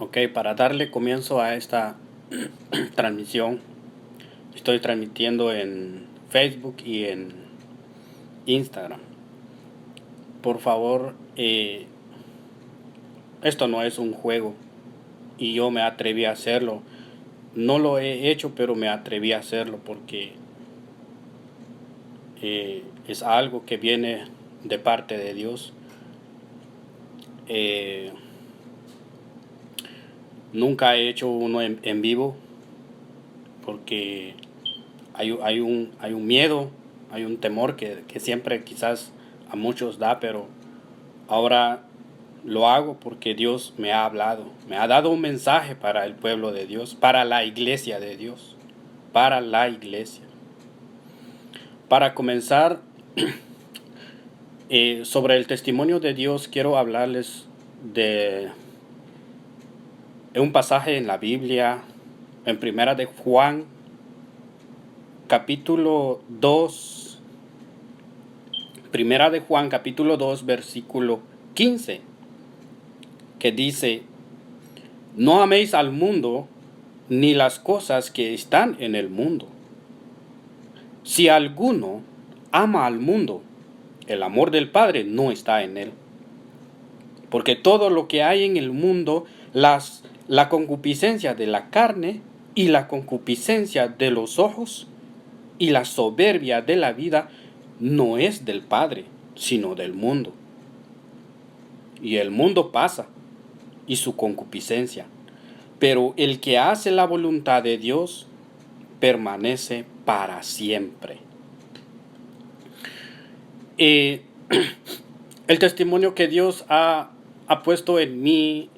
Ok, para darle comienzo a esta transmisión, estoy transmitiendo en Facebook y en Instagram. Por favor, esto no es un juego y yo me atreví a hacerlo. No lo he hecho, pero me atreví a hacerlo porque es algo que viene de parte de Dios. Eh, Nunca he hecho uno en vivo porque hay un miedo, hay un temor que siempre quizás a muchos da, pero ahora lo hago porque Dios me ha hablado, me ha dado un mensaje para el pueblo de Dios, para la iglesia de Dios, para la iglesia. Para comenzar, sobre el testimonio de Dios, quiero hablarles de un pasaje en la Biblia, en Primera de Juan, capítulo 2, Primera de Juan, capítulo 2, versículo 15, que dice: no améis al mundo ni las cosas que están en el mundo. Si alguno ama al mundo, el amor del Padre no está en él. Porque todo lo que hay en el mundo, la concupiscencia de la carne y la concupiscencia de los ojos y la soberbia de la vida, no es del Padre, sino del mundo. Y el mundo pasa, y su concupiscencia. Pero el que hace la voluntad de Dios permanece para siempre. El testimonio que Dios ha puesto en mí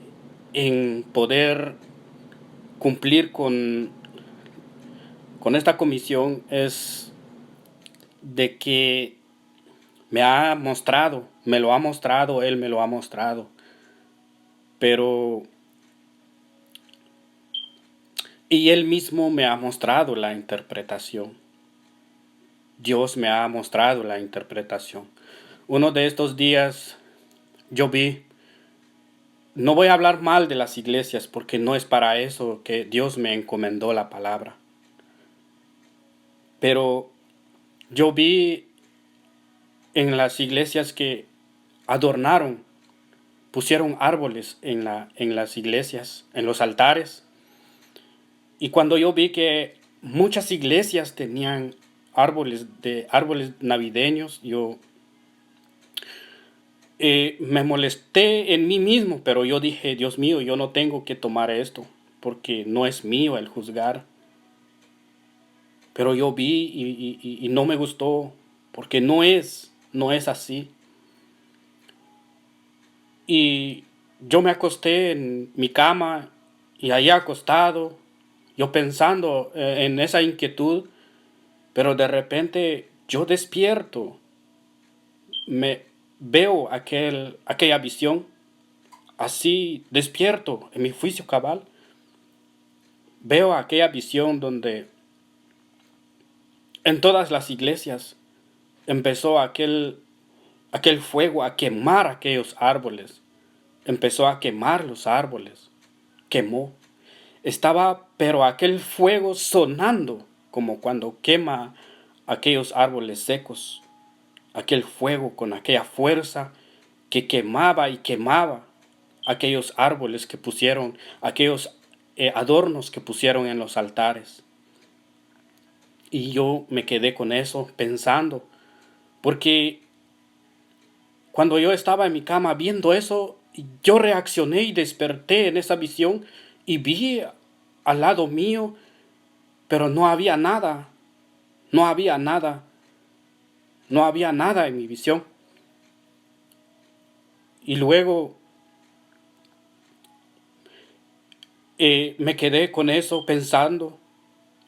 en poder cumplir con esta comisión es de que me lo ha mostrado, Él me lo ha mostrado. Y Él mismo me ha mostrado la interpretación. Dios me ha mostrado la interpretación. Uno de estos días yo vi, no voy a hablar mal de las iglesias porque no es para eso que Dios me encomendó la palabra. Pero yo vi en las iglesias que adornaron, pusieron árboles en las iglesias, en los altares. Y cuando yo vi que muchas iglesias tenían árboles navideños, yo me molesté en mí mismo, pero yo dije: Dios mío, yo no tengo que tomar esto, porque no es mío el juzgar. Pero yo vi y no me gustó, porque no es así. Y yo me acosté en mi cama y ahí acostado, yo pensando en esa inquietud, pero de repente yo despierto, me veo aquella visión, así despierto en mi juicio cabal, veo aquella visión donde en todas las iglesias empezó aquel fuego a quemar aquellos árboles. Empezó a quemar los árboles. Quemó. Estaba, pero aquel fuego sonando como cuando quema aquellos árboles secos. Aquel fuego con aquella fuerza que quemaba y quemaba aquellos árboles que pusieron, aquellos adornos que pusieron en los altares. Y yo me quedé con eso pensando, porque cuando yo estaba en mi cama viendo eso, yo reaccioné y desperté en esa visión y vi al lado mío, pero no había nada, no había nada, no había nada en mi visión. Y luego me quedé con eso pensando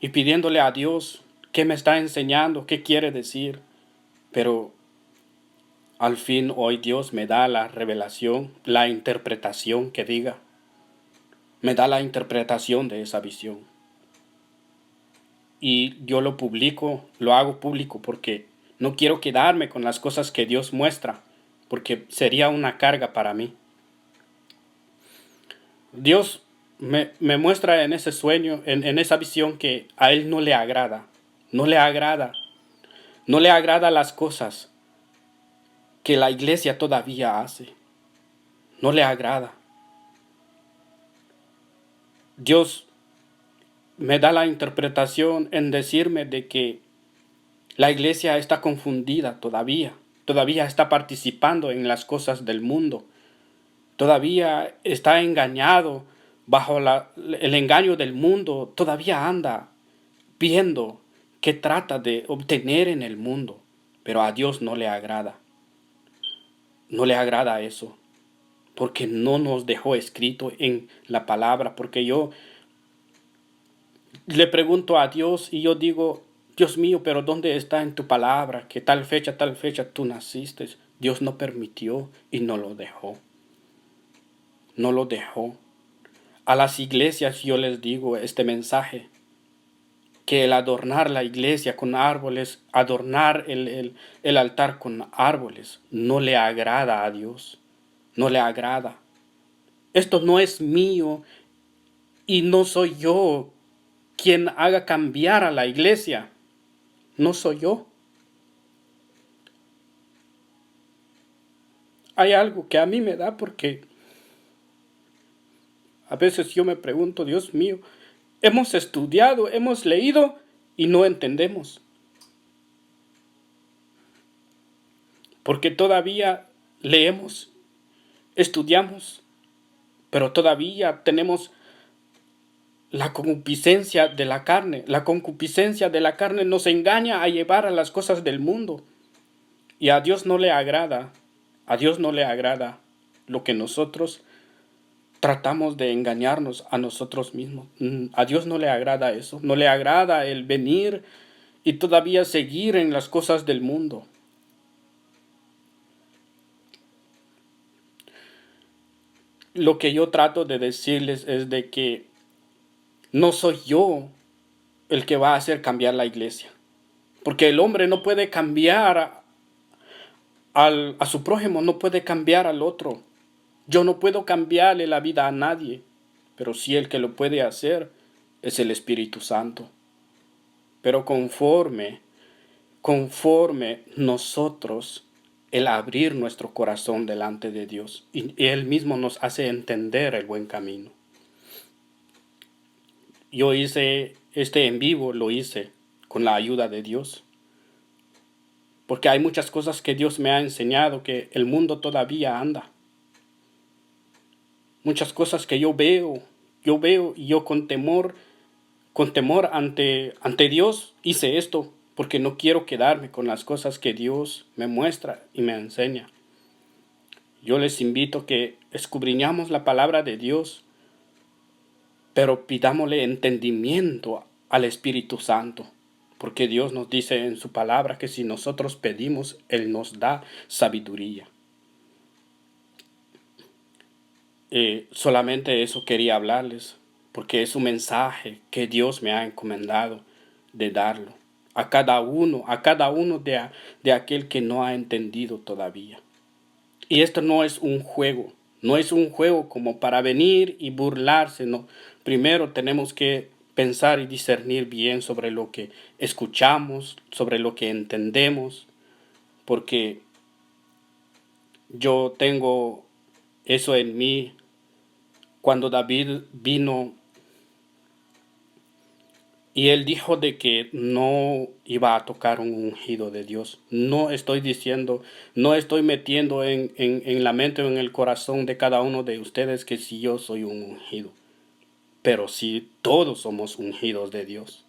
y pidiéndole a Dios qué me está enseñando, qué quiere decir. Pero al fin hoy Dios me da la revelación, la interpretación que diga. Me da la interpretación de esa visión. Y yo lo publico, lo hago público porque no quiero quedarme con las cosas que Dios muestra, porque sería una carga para mí. Dios me muestra en ese sueño, en esa visión, que a Él no le agrada, no le agrada, no le agrada las cosas que la iglesia todavía hace, no le agrada. Dios me da la interpretación en decirme de que la iglesia está confundida todavía está participando en las cosas del mundo, todavía está engañado bajo el engaño del mundo, todavía anda viendo qué trata de obtener en el mundo, pero a Dios no le agrada, no le agrada eso, porque no nos dejó escrito en la palabra, porque yo le pregunto a Dios y yo digo, Dios mío, pero ¿dónde está en tu palabra que tal fecha tú naciste? Dios no permitió y no lo dejó. No lo dejó. A las iglesias yo les digo este mensaje, que el adornar la iglesia con árboles, adornar el altar con árboles, no le agrada a Dios. No le agrada. Esto no es mío y no soy yo quien haga cambiar a la iglesia. No soy yo. Hay algo que a mí me da porque a veces yo me pregunto, Dios mío, hemos estudiado, hemos leído y no entendemos. Porque todavía leemos, estudiamos, pero todavía tenemos la concupiscencia de la carne. La concupiscencia de la carne nos engaña a llevar a las cosas del mundo. Y a Dios no le agrada, a Dios no le agrada lo que nosotros tratamos de engañarnos a nosotros mismos. A Dios no le agrada eso, no le agrada el venir y todavía seguir en las cosas del mundo. Lo que yo trato de decirles es de que no soy yo el que va a hacer cambiar la iglesia. Porque el hombre no puede cambiar a su prójimo, no puede cambiar al otro. Yo no puedo cambiarle la vida a nadie, pero sí el que lo puede hacer es el Espíritu Santo. Pero conforme nosotros, el abrir nuestro corazón delante de Dios, y Él mismo nos hace entender el buen camino. Yo hice este en vivo, lo hice con la ayuda de Dios. Porque hay muchas cosas que Dios me ha enseñado que el mundo todavía anda. Muchas cosas que yo veo y yo con temor ante Dios hice esto, porque no quiero quedarme con las cosas que Dios me muestra y me enseña. Yo les invito que escudriñamos la palabra de Dios, pero pidámosle entendimiento al Espíritu Santo, porque Dios nos dice en su palabra que si nosotros pedimos, Él nos da sabiduría. Solamente eso quería hablarles, porque es un mensaje que Dios me ha encomendado de darlo a cada uno de aquel que no ha entendido todavía. Y esto no es un juego, no es un juego como para venir y burlarse, no. Primero tenemos que pensar y discernir bien sobre lo que escuchamos, sobre lo que entendemos, porque yo tengo eso en mí. Cuando David vino y él dijo de que no iba a tocar un ungido de Dios. No estoy diciendo, no estoy metiendo en la mente o en el corazón de cada uno de ustedes que si yo soy un ungido. Pero sí, todos somos ungidos de Dios.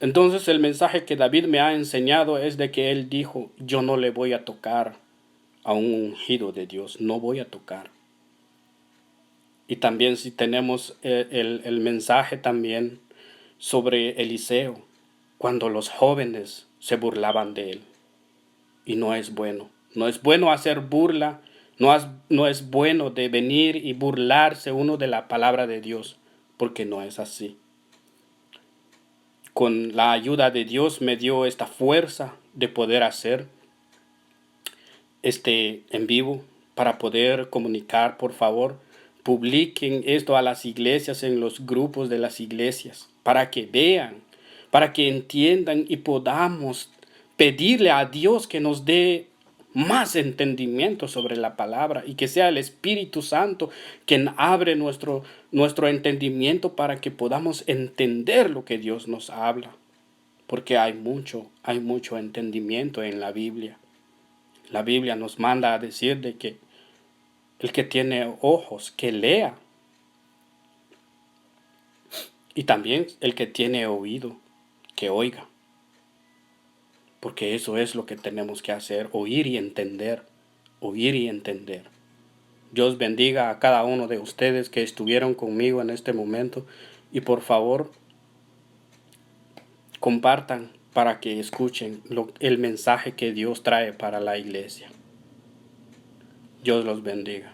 Entonces el mensaje que David me ha enseñado es de que él dijo, yo no le voy a tocar a un ungido de Dios, no voy a tocar. Y también si tenemos el mensaje también sobre Eliseo, cuando los jóvenes se burlaban de él. Y no es bueno. No es bueno hacer burla, no es bueno de venir y burlarse uno de la palabra de Dios, porque no es así. Con la ayuda de Dios me dio esta fuerza de poder hacer este en vivo para poder comunicar, por favor. Publiquen esto a las iglesias, en los grupos de las iglesias, para que vean, para que entiendan y podamos pedirle a Dios que nos dé más entendimiento sobre la palabra y que sea el Espíritu Santo quien abre nuestro entendimiento para que podamos entender lo que Dios nos habla. Porque hay mucho entendimiento en la Biblia. La Biblia nos manda a decir de que el que tiene ojos, que lea. Y también el que tiene oído, que oiga. Porque eso es lo que tenemos que hacer, oír y entender. Oír y entender. Dios bendiga a cada uno de ustedes que estuvieron conmigo en este momento. Y por favor, compartan para que escuchen el mensaje que Dios trae para la iglesia. Dios los bendiga.